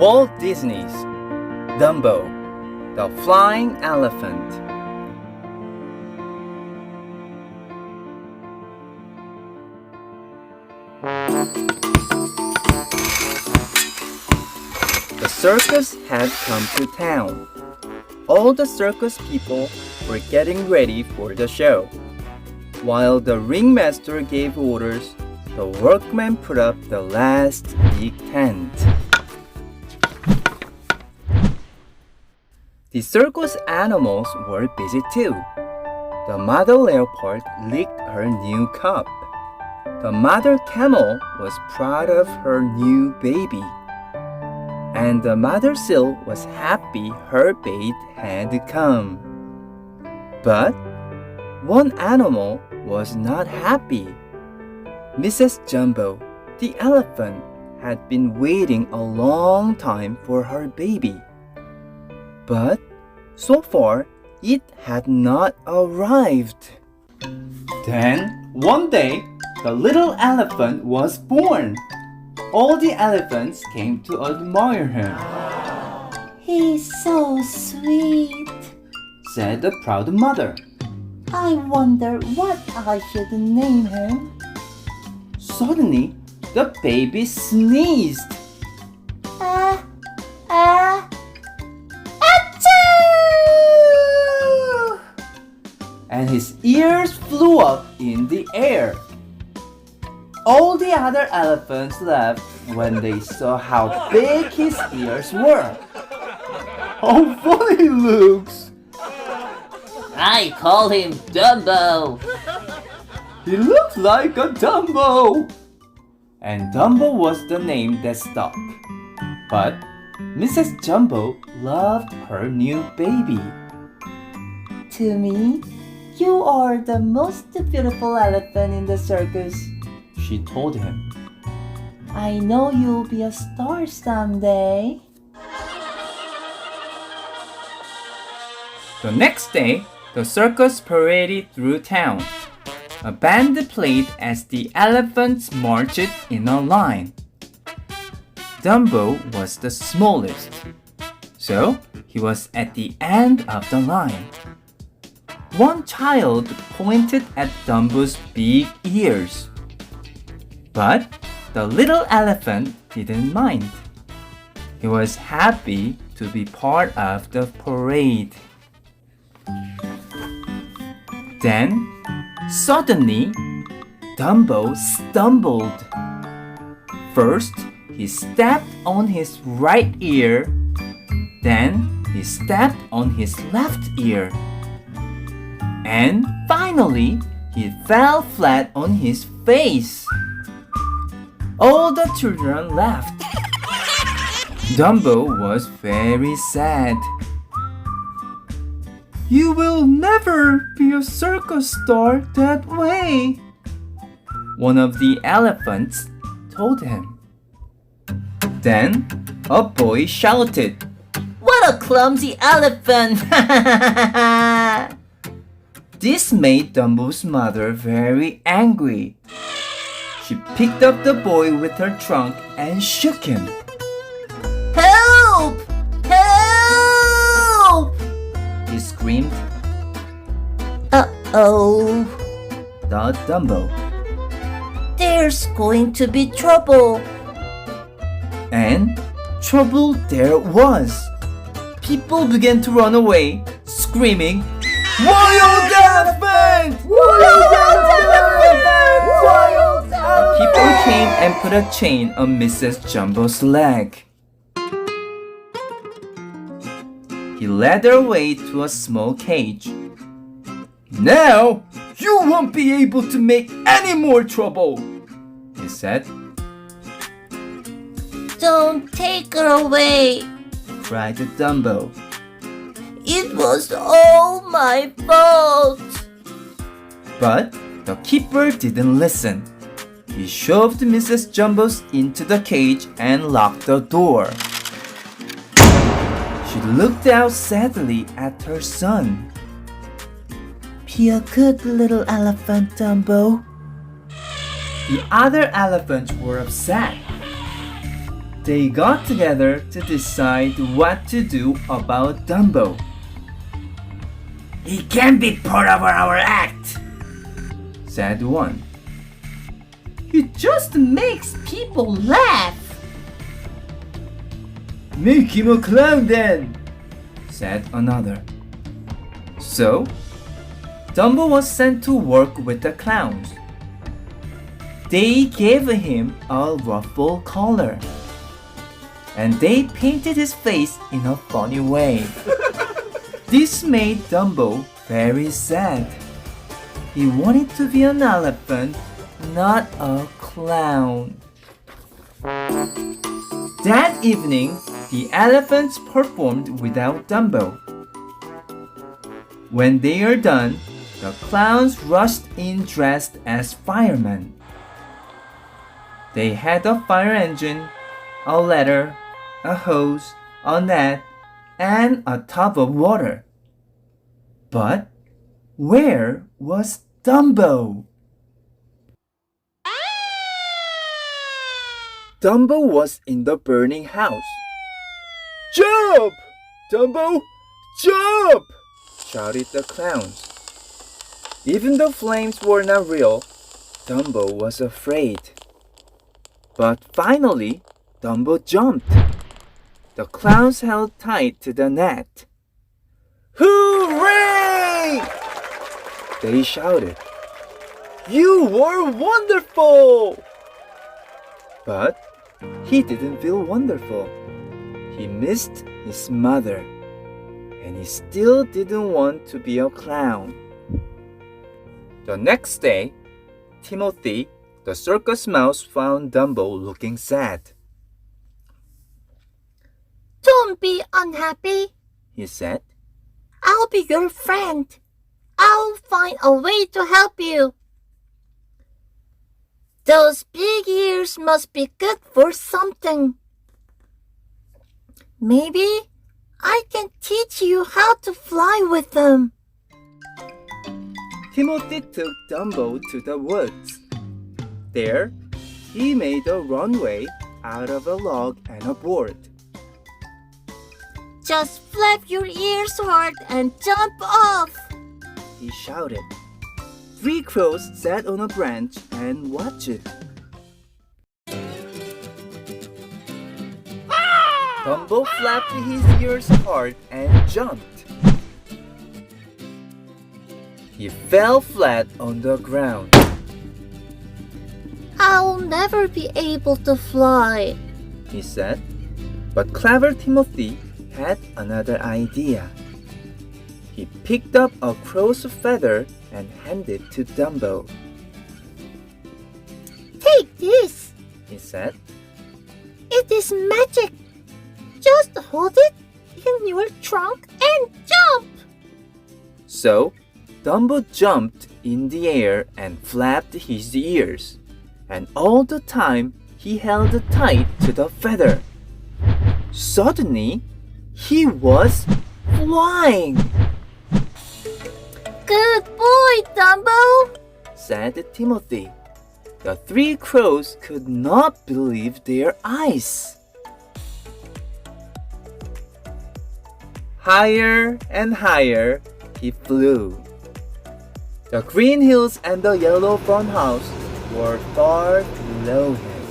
Walt Disney's Dumbo the Flying Elephant. The circus had come to town. All the circus people were getting ready for the show. While the ringmaster gave orders, the workmen put up the last big tent. The circus animals were busy too. The mother leopard licked her new cup. The mother camel was proud of her new baby. And the mother seal was happy her bait had come. But one animal was not happy. Mrs. Jumbo, the elephant, had been waiting a long time for her baby. But so far, it had not arrived. Then, one day, the little elephant was born. All the elephants came to admire him. "He's so sweet," said the proud mother. "I wonder what I should name him." Suddenly, the baby sneezed. Achoo! And his ears flew up in the air. All the other elephants laughed when they saw how big his ears were. How funny he looks! I call him Dumbo. He looks like a Dumbo! And Dumbo was the name that stuck. But Mrs. Jumbo loved her new baby. To me, you are the most beautiful elephant in the circus. She told him. I know you'll be a star someday. The next day, the circus paraded through town. A band played as the elephants marched in a line. Dumbo was the smallest, so he was at the end of the line. One child pointed at Dumbo's big ears. But the little elephant didn't mind. He was happy to be part of the parade. Then, suddenly, Dumbo stumbled. First, he stepped on his right ear. Then, he stepped on his left ear. And finally, he fell flat on his face. All the children laughed. Dumbo was very sad. You will never be a circus star that way, one of the elephants told him. Then a boy shouted, What a clumsy elephant! This made Dumbo's mother very angry. She picked up the boy with her trunk and shook him. Help! Help! He screamed. Uh-oh. Thought Dumbo. There's going to be trouble. And trouble there was. People began to run away, screaming, Wild elephant! Wild elephant! Wild elephant! People came and put a chain on Mrs. Jumbo's leg. He led her away to a small cage. Now, you won't be able to make any more trouble, he said. Don't take her away. Cried Dumbo. It was all my fault. But the keeper didn't listen. He shoved Mrs. Jumbo's into the cage and locked the door. She looked out sadly at her son. Be a good little elephant, Dumbo. The other elephants were upset. They got together to decide what to do about Dumbo. "He can't be part of our act," said one. He just makes people laugh. "Make him a clown then," said another. So, Dumbo was sent to work with the clowns. They gave him a ruffle collar, and they painted his face in a funny way. This made Dumbo very sad. He wanted to be an elephant, not a clown. That evening, the elephants performed without Dumbo. When they are done, the clowns rushed in dressed as firemen. They had a fire engine, a ladder, a hose, a net, and a tub of water. But where was Dumbo? Dumbo was in the burning house. "Jump! Dumbo, jump!" shouted the clowns. Even though flames were not real, Dumbo was afraid. But finally, Dumbo jumped. The clowns held tight to the net. "Hooray!" they shouted. "You were wonderful!" But he didn't feel wonderful. He missed his mother, and he still didn't want to be a clown. The next day, Timothy, the circus mouse, found Dumbo looking sad. Don't be unhappy, He said. I'll be your friend. I'll find a way to help you. Those big ears must be good for something. Maybe I can teach you how to fly with them. Timothy took Dumbo to the woods. There, he made a runway out of a log and a board. Just flap your ears hard and jump off. He shouted. 3 crows sat on a branch and watched. Dumbo flapped his ears hard and jumped. He fell flat on the ground. I'll never be able to fly. He said. But clever Timothy had another idea. He picked up a crow's feather and handed it to Dumbo. Take this, He said. it is magic. Just hold it in your trunk and jump. So, Dumbo jumped in the air and flapped his ears. And all the time, he held tight to the feather. Suddenly, he was flying, Good boy, Dumbo. said Timothy. The 3 crows could not believe their eyes. Higher and higher he flew. The green hills and the yellow farmhouse were far below him.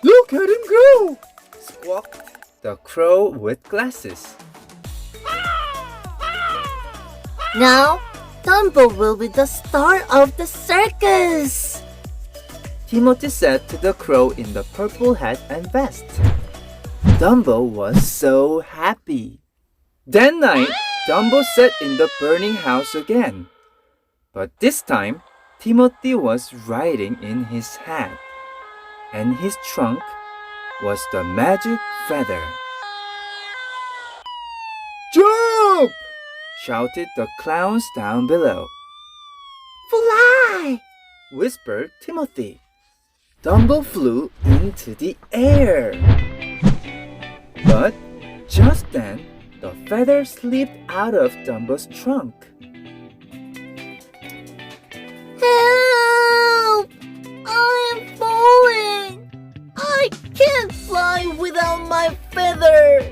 Look at him go! Squawked the crow with glasses. Now, Dumbo will be the star of the circus. Timothy said to the crow in the purple hat and vest. Dumbo was so happy. That night, Dumbo sat in the burning house again. But this time, Timothy was riding in his hat, and his trunk was the magic feather. Jump! Shouted the clowns down below. Fly! Whispered Timothy. Dumbo flew into the air. But just then, the feather slipped out of Dumbo's trunk. Help! I am falling! I can't fly without my feather!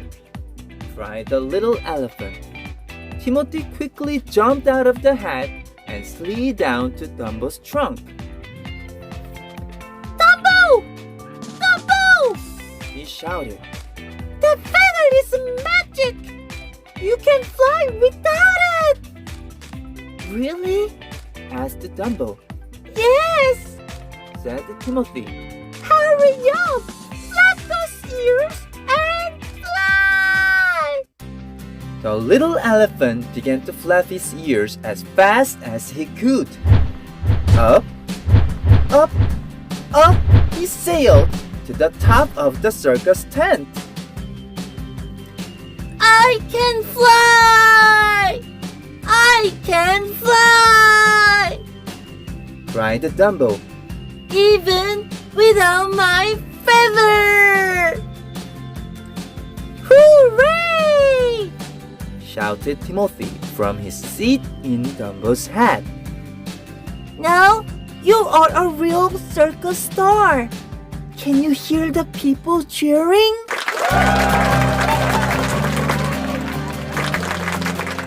cried the little elephant. Timothy quickly jumped out of the hat and slid down to Dumbo's trunk. Dumbo! Dumbo! He shouted. The feather is magic! You can fly without it! Really? asked Dumbo. Yes! Said Timothy. Hurry up! Flap those ears and fly! The little elephant began to flap his ears as fast as he could. Up, up, up he sailed to the top of the circus tent. I can fly! I can fly! cried Dumbo. Even without my feather! Hooray! Shouted Timothy from his seat in Dumbo's hat. Now you are a real circus star. Can you hear the people cheering?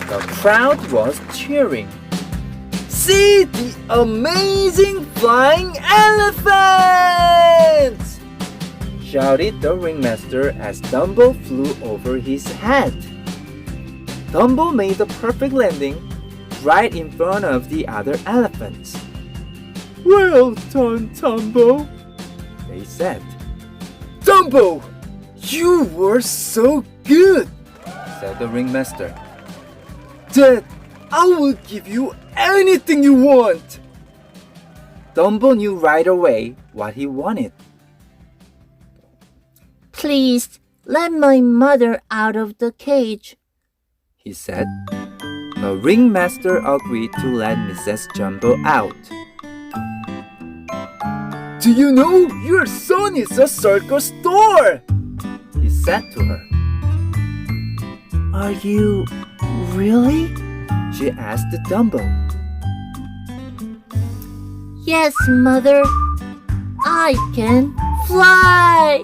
The crowd was cheering. See the amazing flying elephant! Shouted the ringmaster as Dumbo flew over his head. Dumbo made a perfect landing right in front of the other elephants. Well done, Dumbo, they said. Dumbo, you were so good, said the ringmaster. Dad, I will give you anything you want. Dumbo knew right away what he wanted. Please let my mother out of the cage, he said. The ringmaster agreed to let Mrs. Jumbo out. Do you know your son is a circus star? He said to her. Are you really? She asked Dumbo. Yes, mother. I can fly!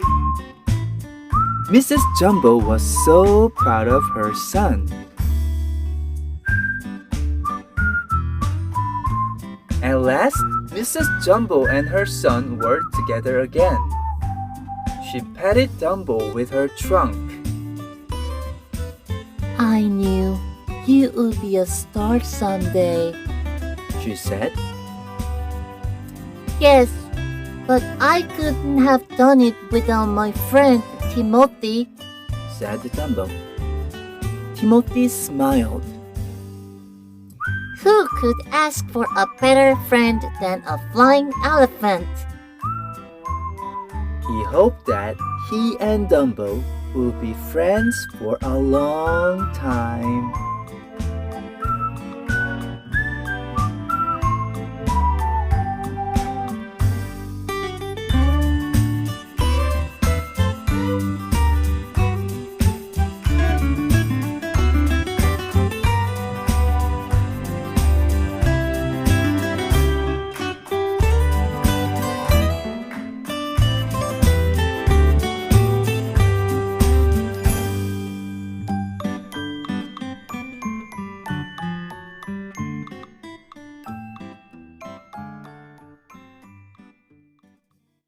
Mrs. Jumbo was so proud of her son. At last, Mrs. Jumbo and her son were together again. She patted Dumbo with her trunk. I knew you would be a star someday. She said. Yes, but I couldn't have done it without my friend Timothy, said Dumbo. Timothy smiled. Who could ask for a better friend than a flying elephant? He hoped that he and Dumbo will be friends for a long time.